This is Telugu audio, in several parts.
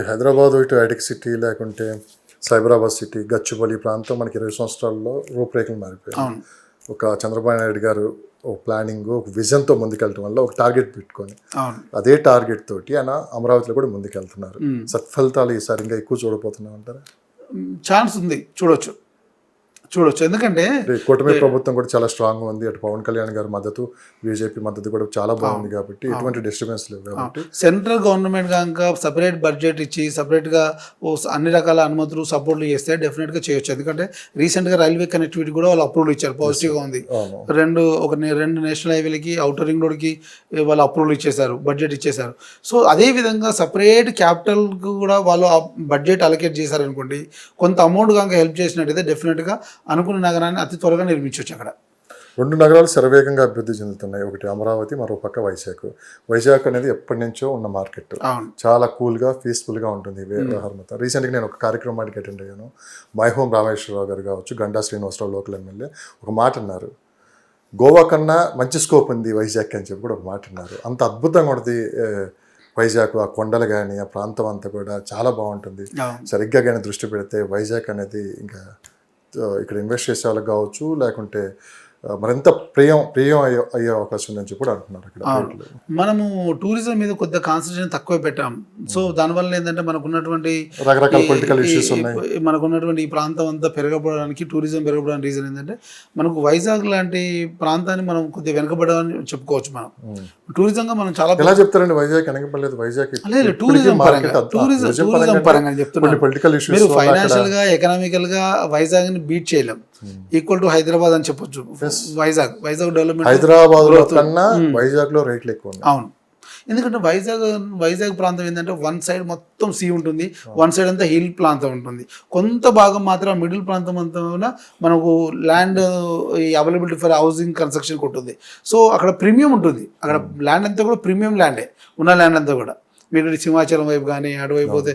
హైదరాబాద్ ఇటు హైటెక్ సిటీ లేకుంటే సైబరాబాద్ సిటీ, గచ్చిబౌలి ప్రాంతం మనకి 20 సంవత్సరాల్లో రూపురేఖలు మారిపోయాయి. ఒక చంద్రబాబు నాయుడు గారు ఒక ప్లానింగ్, ఒక విజన్తో ముందుకెళ్ళటం వల్ల ఒక టార్గెట్ పెట్టుకొని అదే టార్గెట్ తోటి ఆయన అమరావతిలో కూడా ముందుకెళ్తున్నారు. సత్ఫలితాలు ఈసారి ఇంకా ఎక్కువ చూడబోతున్నాం అంటారా? ఛాన్స్ ఉంది, చూడొచ్చు. ఎందుకంటే కూటమి ప్రభుత్వం కూడా చాలా స్ట్రాంగ్ ఉంది. అటు పవన్ కళ్యాణ్ గారి మద్దతు, బీజేపీ మద్దతు కూడా చాలా బాగుంది కాబట్టి ఎటువంటి డిస్టర్బెన్స్ లేవు కాబట్టి సెంట్రల్ గవర్నమెంట్ కనుక సపరేట్ బడ్జెట్ ఇచ్చి సపరేట్గా అన్ని రకాల అనుమతులు సపోర్ట్లు చేస్తే డెఫినెట్గా చేయొచ్చు. ఎందుకంటే రీసెంట్గా రైల్వే కనెక్టివిటీ కూడా వాళ్ళు అప్రూవల్ ఇచ్చారు, పాజిటివ్గా ఉంది. రెండు నేషనల్ హైవేలకి, అవుటర్ రింగ్ రోడ్కి వాళ్ళు అప్రూవల్ ఇచ్చేశారు, బడ్జెట్ ఇచ్చేశారు. సో అదేవిధంగా సపరేట్ క్యాపిటల్కి కూడా వాళ్ళు బడ్జెట్ అలొకేట్ చేశారనుకోండి, కొంత అమౌంట్ కనుక హెల్ప్ చేసినట్టయితే డెఫినెట్గా అనుకున్న నగరాన్ని అతి త్వరగా నిర్మించవచ్చు. అక్కడ 2 నగరాలు శరవేగంగా అభివృద్ధి చెందుతున్నాయి. ఒకటి అమరావతి, మరో పక్క వైజాగ్ అనేది ఎప్పటి నుంచో ఉన్న మార్కెట్, చాలా కూల్గా పీస్ఫుల్గా ఉంటుంది వ్యవహారం. రీసెంట్గా నేను ఒక కార్యక్రమానికి అటెండ్ అయ్యాను. మై హోమ్ రామేశ్వరరావు గారు కావచ్చు, గంటా శ్రీనివాసరావు లోకల్ ఎమ్మెల్యే ఒక మాట అన్నారు, గోవా కన్నా మంచి స్కోప్ ఉంది వైజాగ్ అని చెప్పి కూడా ఒక మాట అన్నారు. అంత అద్భుతంగా ఉంటుంది వైజాగ్. ఆ కొండలు కానీ ఆ ప్రాంతం అంతా కూడా చాలా బాగుంటుంది. సరిగ్గా కానీ దృష్టి పెడితే వైజాగ్ అనేది ఇంకా ఇక్కడ ఇన్వెస్ట్ చేసే వాళ్ళకి కావచ్చు, లేకుంటే మరింత ప్రియం అయ్యే అవకాశం ఉందని చెప్పి కూడా అంటున్నారు. ఇక్కడ మనము టూరిజం మీద కొద్దిగా కాన్సన్ట్రేషన్ తక్కువ పెట్టాం. సో దానివల్ల ఏంటంటే మనకున్నటువంటి రకరకాల పొలిటికల్ ఇష్యూస్ ఉన్నాయి. మనకున్నటువంటి ఈ ప్రాంతం అంతా పెరగబడడానికి, టూరిజం పెరగబడడానికి రీజన్ ఏంటంటే మనకు వైజాగ్ లాంటి ప్రాంతాన్ని మనం కొద్దిగా వెనకబడాలని చెప్పుకోవచ్చు. మనం టూరిజంగా మనం చాలా ఎలా చెప్తారండి వైజాగ్ వెనకబడలేదు? వైజాగ్ టూరిజం పరంగా చెప్తున్నాను. పొలిటికల్ ఇష్యూస్, మీరు ఫైనాన్షియల్ గా, ఎకనామికల్ గా వైజాగ్ ని బీట్ చేయలేం. ఈక్వల్ టు హైదరాబాద్ అని చెప్పొచ్చు. వైజాగ్ డెవలప్మెంట్ హైదరాబాద్ కన్నా వైజాగ్ లో రేట్లు ఎక్కువ. అవును, ఎందుకంటే వైజాగ్ ప్రాంతం ఏంటంటే వన్ సైడ్ మొత్తం సీ ఉంటుంది, వన్ సైడ్ అంతా హిల్ ప్రాంతం ఉంటుంది. కొంత భాగం మాత్రం మిడిల్ ప్రాంతం అంతా మనకు land availability for housing construction ఉంటుంది. సో అక్కడ ప్రీమియం ఉంటుంది. అక్కడ ల్యాండ్ అంతా కూడా ప్రీమియం ల్యాండే, ఉన్న ల్యాండ్ అంతా కూడా. మీరు సింహాచలం వైపు కానీ, అటువైపు పోతే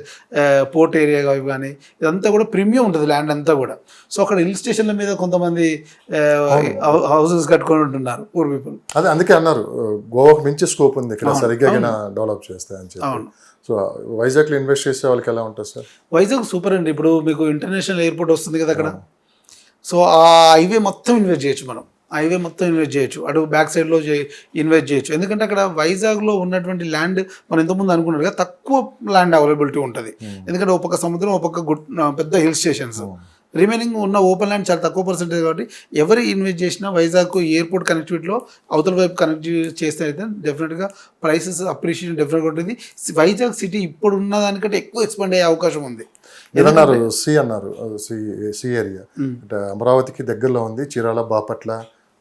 పోర్ట్ ఏరియా వైపు కానీ, ఇదంతా కూడా ప్రీమియం ఉంటుంది ల్యాండ్ అంతా కూడా. సో అక్కడ హిల్ స్టేషన్ల మీద కొంతమంది హౌసెస్ కట్టుకొని ఉంటున్నారు పూర్ పీపుల్. అదే అందుకే అన్నారు గోవాకు మించి స్కోప్ ఉంది ఇక్కడ, సరిగ్గా డెవలప్ చేస్తాయని చెప్పి. సో వైజాగ్లో ఇన్వెస్ట్ చేసే వాళ్ళకి ఎలా ఉంటుంది సార్? వైజాగ్ సూపర్ అండి. ఇప్పుడు మీకు ఇంటర్నేషనల్ ఎయిర్పోర్ట్ వస్తుంది కదా అక్కడ. సో ఆ హైవే మొత్తం ఇన్వెస్ట్ చేయొచ్చు మనం. హైవే మొత్తం ఇన్వెస్ట్ చేయొచ్చు, అటు బ్యాక్ సైడ్లో ఇన్వెస్ట్ చేయొచ్చు. ఎందుకంటే అక్కడ వైజాగ్లో ఉన్నటువంటి ల్యాండ్ మనం ఇంతకుముందు అనుకున్నట్టుగా తక్కువ ల్యాండ్ అవైలబిలిటీ ఉంటుంది. ఎందుకంటే ఒక పక్క సముద్రం, ఒక పక్క పెద్ద హిల్ స్టేషన్స్, రిమైనింగ్ ఉన్న ఓపెన్ ల్యాండ్ చాలా తక్కువ పర్సెంటేజ్. కాబట్టి ఎవరు ఇన్వెస్ట్ చేసినా వైజాగ్కు ఎయిర్పోర్ట్ కనెక్టివిటీలో అవతల వైపు కనెక్ట్ చేస్తే అయితే డెఫినెట్గా ప్రైసెస్ అప్రిషియేషన్ డెఫినెట్గా ఉంటుంది. వైజాగ్ సిటీ ఇప్పుడు ఉన్న దానికంటే ఎక్కువ ఎక్స్పాండ్ అయ్యే అవకాశం ఉంది. అన్నారు సి ఏరియా అంటే అమరావతికి దగ్గరలో ఉంది, చీరాల, బాపట్ల,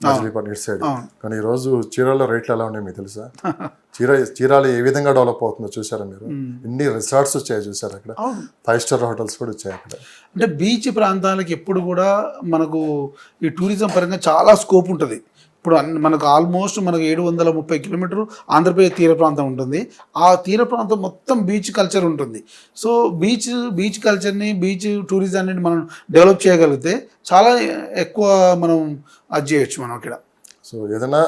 మజిలీపట్నం ఇటు సైడ్. కానీ ఈరోజు చీరాల రేట్లు ఎలా ఉన్నాయి మీకు తెలుసా? చీరాల ఏ విధంగా డెవలప్ అవుతుందో చూసారా మీరు? ఎన్ని రిసార్ట్స్ వచ్చాయి చూసారు అక్కడ, 5 స్టార్ హోటల్స్ కూడా వచ్చాయి అక్కడ. అంటే బీచ్ ప్రాంతాలకు ఎప్పుడు కూడా మనకు ఈ టూరిజం పరంగా చాలా స్కోప్ ఉంటుంది. ఇప్పుడు మనకు ఆల్మోస్ట్ మనకు 730 కిలోమీటర్లు ఆంధ్రప్రదేశ్ తీర ప్రాంతం ఉంటుంది. ఆ తీర ప్రాంతం మొత్తం బీచ్ కల్చర్ ఉంటుంది. సో బీచ్ కల్చర్ని, బీచ్ టూరిజాన్ని మనం డెవలప్ చేయగలిగితే చాలా ఎక్కువ మనం అది చేయొచ్చు మనం అక్కడ. సో ఏదైనా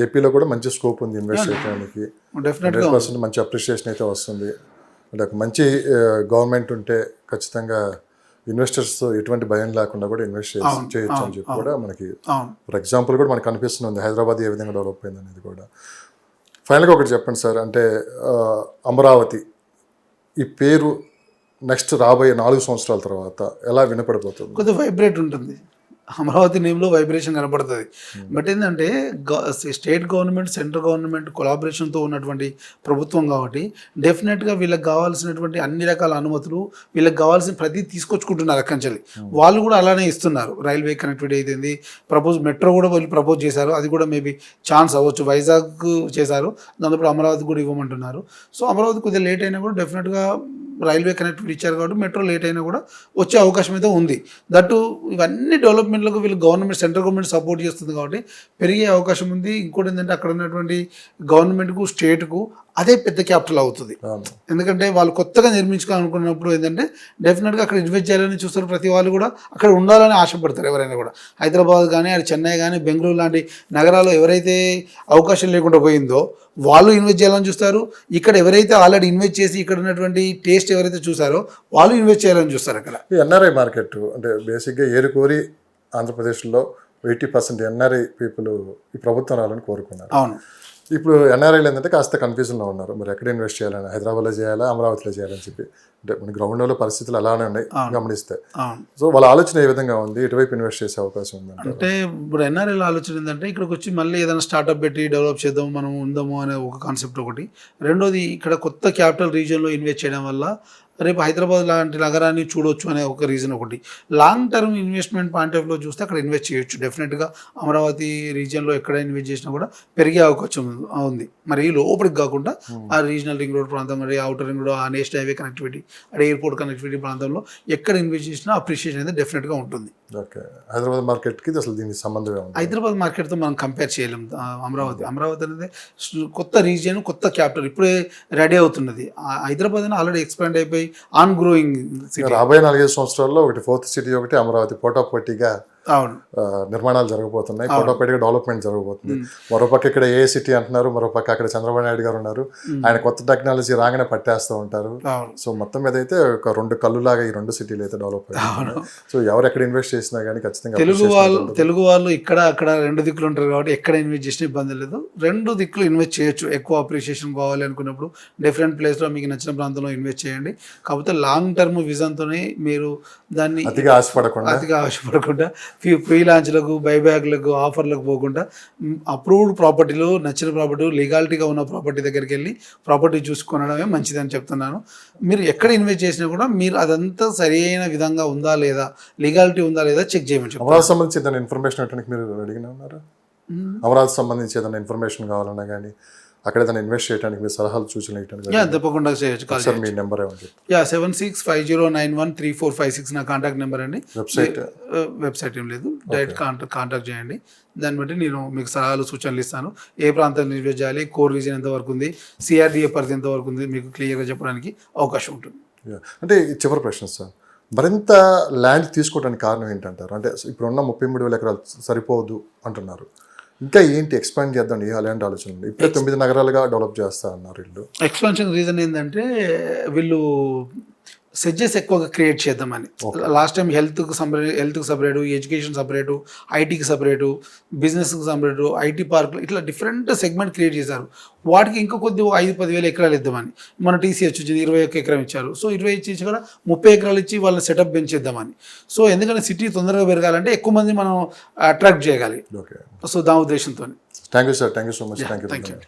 ఏపీలో కూడా మంచి స్కోప్ ఉంది ఇన్వెస్ట్ చేయడానికి. డెఫినెట్గా మంచి అప్రిషియేషన్ అయితే వస్తుంది. అంటే ఒక మంచి గవర్నమెంట్ ఉంటే ఖచ్చితంగా ఇన్వెస్టర్స్ ఎటువంటి భయం లేకుండా కూడా ఇన్వెస్ట్ చేయొచ్చు అని చెప్పి కూడా మనకి ఫర్ ఎగ్జాంపుల్ కూడా మనకు కనిపిస్తుంది హైదరాబాద్ ఏ విధంగా డెవలప్ అయింది అనేది కూడా. ఫైనల్గా ఒకటి చెప్పండి సార్, అంటే అమరావతి ఈ పేరు నెక్స్ట్ రాబోయే 4 సంవత్సరాల తర్వాత ఎలా వినపడిపోతుంది? కొద్దిగా వైబ్రేట్ ఉంటుంది. అమరావతి నేమ్లో వైబ్రేషన్ కనపడుతుంది. బట్ ఏంటంటే స్టేట్ గవర్నమెంట్, సెంట్రల్ గవర్నమెంట్ కొలాబరేషన్తో ఉన్నటువంటి ప్రభుత్వం కాబట్టి డెఫినెట్గా వీళ్ళకి కావాల్సినటువంటి అన్ని రకాల అనుమతులు, వీళ్ళకి కావాల్సిన ప్రతి తీసుకొచ్చుకుంటున్నారు అక్కడి నుంచి. వాళ్ళు కూడా అలానే ఇస్తున్నారు. రైల్వే కనెక్టివిటీ అయితేంది, మెట్రో కూడా వీళ్ళు ప్రపోజ్ చేశారు. అది కూడా మేబీ ఛాన్స్ అవ్వచ్చు. వైజాగ్ చేశారు, దాంతో అమరావతి కూడా ఇవ్వమంటున్నారు. సో అమరావతి కొద్దిగా లేట్ అయినా కూడా డెఫినెట్గా రైల్వే కనెక్టివిటీ ఇచ్చారు కాబట్టి మెట్రో లేట్ అయినా కూడా వచ్చే అవకాశం అయితే ఉంది. దట్టు ఇవన్నీ డెవలప్మెంట్ ఇన్వెస్ట్మెంట్లకు వీళ్ళు సెంట్రల్ గవర్నమెంట్ సపోర్ట్ చేస్తుంది కాబట్టి పెరిగే అవకాశం ఉంది. ఇంకోటి ఏంటంటే అక్కడ ఉన్నటువంటి గవర్నమెంట్కు స్టేట్కు అదే పెద్ద క్యాపిటల్ అవుతుంది. ఎందుకంటే వాళ్ళు కొత్తగా నిర్మించుకోవాలనుకున్నప్పుడు ఏంటంటే డెఫినెట్గా అక్కడ ఇన్వెస్ట్ చేయాలని చూస్తారు. ప్రతి వాళ్ళు కూడా అక్కడ ఉండాలని ఆశపడతారు ఎవరైనా కూడా. హైదరాబాద్ కానీ అది చెన్నై కానీ బెంగళూరు లాంటి నగరాల్లో ఎవరైతే అవకాశం లేకుండా పోయిందో వాళ్ళు ఇన్వెస్ట్ చేయాలని చూస్తారు. ఇక్కడ ఎవరైతే ఆల్రెడీ ఇన్వెస్ట్ చేసి ఇక్కడ ఉన్నటువంటి టేస్ట్ ఎవరైతే చూసారో వాళ్ళు ఇన్వెస్ట్ చేయాలని చూస్తారు. అక్కడ ఈ ఎన్ఆర్ఐ మార్కెట్ అంటే బేసిక్గా ఏరుకోరి ఆంధ్రప్రదేశ్లో 80% ఎన్ఆర్ఐ పీపుల్ ఈ ప్రభుత్వం రావాలని కోరుకున్నారు. అవును. ఇప్పుడు ఎన్ఆర్ఐలు ఏంటంటే కాస్త కన్ఫ్యూజన్లో ఉన్నారు. మరి ఎక్కడ ఇన్వెస్ట్ చేయాలని, హైదరాబాద్లో చేయాలా అమరావతిలో చేయాలని చెప్పి. అంటే మన గ్రౌండ్ లెవెల్ పరిస్థితులు అలానే ఉన్నాయి గమనిస్తే. సో వాళ్ళ ఆలోచన ఏ విధంగా ఉంది, ఎటువైపు ఇన్వెస్ట్ చేసే అవకాశం ఉందంటే? అంటే ఇప్పుడు ఎన్ఆర్ఐల ఆలోచన ఏంటంటే ఇక్కడికి వచ్చి మళ్ళీ ఏదైనా స్టార్ట్అప్ పెట్టి డెవలప్ చేద్దాం మనం ఉందాము అనే ఒక కాన్సెప్ట్ ఒకటి. రెండోది ఇక్కడ కొత్త క్యాపిటల్ రీజియన్లో ఇన్వెస్ట్ చేయడం వల్ల రేపు హైదరాబాద్ లాంటి నగరాన్ని చూడొచ్చు అనే ఒక రీజన్ ఒకటి. Long term investment point of లో చూస్తే అక్కడ ఇన్వెస్ట్ చేయొచ్చు. డెఫినెట్గా అమరావతి రీజియన్లో ఎక్కడ ఇన్వెస్ట్ చేసినా కూడా పెరిగే అవకాశం ఉంది. మరి లోపలికి కాకుండా ఆ రీజనల్ రింగ్ రోడ్ ప్రాంతం, మరి అవుటర్ రింగ్ రోడ్, ఆ నేషనల్ హైవే కనెక్టివిటీ, అక్కడ ఎయిర్పోర్ట్ కనెక్టివిటీ ప్రాంతంలో ఎక్కడ ఇన్వెస్ట్ చేసినా అప్రిషియేషన్ అయితే డెఫినెట్గా ఉంటుంది. ఓకే, హైదరాబాద్ మార్కెట్కి అసలు దీనికి సంబంధమే ఉంది. హైదరాబాద్ మార్కెట్తో మనం కంపేర్ చేయలేం. అమరావతి అనేది కొత్త రీజియన్, కొత్త క్యాపిటల్ ఇప్పుడే రెడీ అవుతున్నది. హైదరాబాద్ అని ఆల్రెడీ ఎక్స్పాండ్ అయిపోయి ఆన్ గ్రోయింగ్ సిటీ. రాబోయే 4-5 సంవత్సరాల్లో ఒకటి ఫోర్త్ సిటీ, ఒకటి అమరావతి పోటాపోటీగా అవును నిర్మాణాలు జరగబోతున్నాయి. పోటాపోటీగా డెవలప్మెంట్ జరగబోతుంది. మరోపక్క ఇక్కడ ఏ సిటీ అంటున్నారు, మరోపక్క అక్కడ చంద్రబాబు నాయుడు గారు ఉన్నారు. ఆయన కొత్త టెక్నాలజీ రాగానే పట్టేస్తూ ఉంటారు. సో మొత్తం మీద అయితే ఒక 2 కళ్ళులాగా ఈ 2 సిటీలు అయితే డెవలప్ అయ్యాయి. సో ఎవరు ఎక్కడ ఇన్వెస్ట్ చేసినా కానీ ఖచ్చితంగా తెలుగు వాళ్ళు ఇక్కడ అక్కడ 2 దిక్కులు ఉంటారు కాబట్టి ఎక్కడ ఇన్వెస్ట్ చేసినా ఇబ్బంది లేదు. 2 దిక్కులు ఇన్వెస్ట్ చేయొచ్చు. ఎక్కువ అప్రిషియేషన్ కావాలి అనుకున్నప్పుడు డిఫరెంట్ ప్లేస్లో మీకు నచ్చిన ప్రాంతంలో ఇన్వెస్ట్ చేయండి. కాకపోతే లాంగ్ టర్మ్ విజన్తోనే మీరు దాన్ని అతిగా ఆశపడకుండా ఫ్రీ లాంచ్లకు, బైబ్యాక్లకు, ఆఫర్లకు పోకుండా అప్రూవ్డ్ ప్రాపర్టీలు, నచ్చిన ప్రాపర్టీ, లీగాలిటీగా ఉన్న ప్రాపర్టీ దగ్గరికి వెళ్ళి ప్రాపర్టీ చూసుకొనడమే మంచిదని చెప్తున్నాను. మీరు ఎక్కడ ఇన్వెస్ట్ చేసినా కూడా మీరు అదంతా సరైన విధంగా ఉందా లేదా, లీగాలిటీ ఉందా లేదా చెక్ చేయమని చెప్పారు. అమరావతి సంబంధించి ఏదైనా ఇన్ఫర్మేషన్ ఇవ్వడానికి మీరు అడిగినా ఉన్నారా? అమరావతి సంబంధించి ఏదైనా ఇన్ఫర్మేషన్ కావాలన్నా కానీ, అక్కడ ఏదైనా ఇన్వెస్ట్ చేయడానికి మీరు సలహాలు సూచనలు ఇవ్వడానికి తప్పకుండా చేయొచ్చు. మీ నెంబర్ ఏమంటే 7650913456 నా కాంటాక్ట్ నెంబర్ అండి. వెబ్సైట్ ఏం లేదు, డైరెక్ట్ కాంటాక్ట్ చేయండి. దాన్ని బట్టి నేను మీకు సలహాలు సూచనలు ఇస్తాను. ఏ ప్రాంతాన్ని ఇన్వెస్ట్ చేయాలి, కోర్ రీజన్ ఎంతవరకు ఉంది, సిఆర్డిఏ పరిధి ఎంతవరకు ఉంది, మీకు క్లియర్గా చెప్పడానికి అవకాశం ఉంటుంది. అంటే చివరి ప్రశ్న సార్, మరింత ల్యాండ్ తీసుకోవడానికి కారణం ఏంటంటారు? అంటే ఇప్పుడున్న 33,000 ఎకరాలు సరిపోదు అంటున్నారు. ఇంకా ఏంటి ఎక్స్పాండ్ చేద్దాం అలాంటి ఆలోచన ఉంది? ఇప్పుడే 9 నగరాలుగా డెవలప్ చేస్తా అన్నారు వీళ్ళు. ఎక్స్పాన్షన్ రీజన్ ఏంటంటే వీళ్ళు సెడ్జెస్ ఎక్కువగా క్రియేట్ చేద్దామని. లాస్ట్ టైం హెల్త్కి సపరేటు, ఎడ్యుకేషన్ సపరేటు, ఐటీకి సపరేటు, బిజినెస్కి సపరేటు, ఐటీ పార్కులు, ఇట్లా డిఫరెంట్ సెగ్మెంట్ క్రియేట్ చేశారు. వాటికి ఇంకా కొద్ది 5-10 ఎకరాలు ఇద్దామని. మన టీసీహెచ్ వచ్చింది 21 ఎకరం ఇచ్చారు. సో 20 ఇచ్చి కూడా 30 ఎకరాలు ఇచ్చి వాళ్ళని సెటప్ పెంచేద్దామని. సో ఎందుకంటే సిటీ తొందరగా పెరగాలంటే ఎక్కువ మంది మనం అట్రాక్ట్ చేయగలి. సో దాని ఉద్దేశంతో. Thank you sir, thank you so much. Thank you.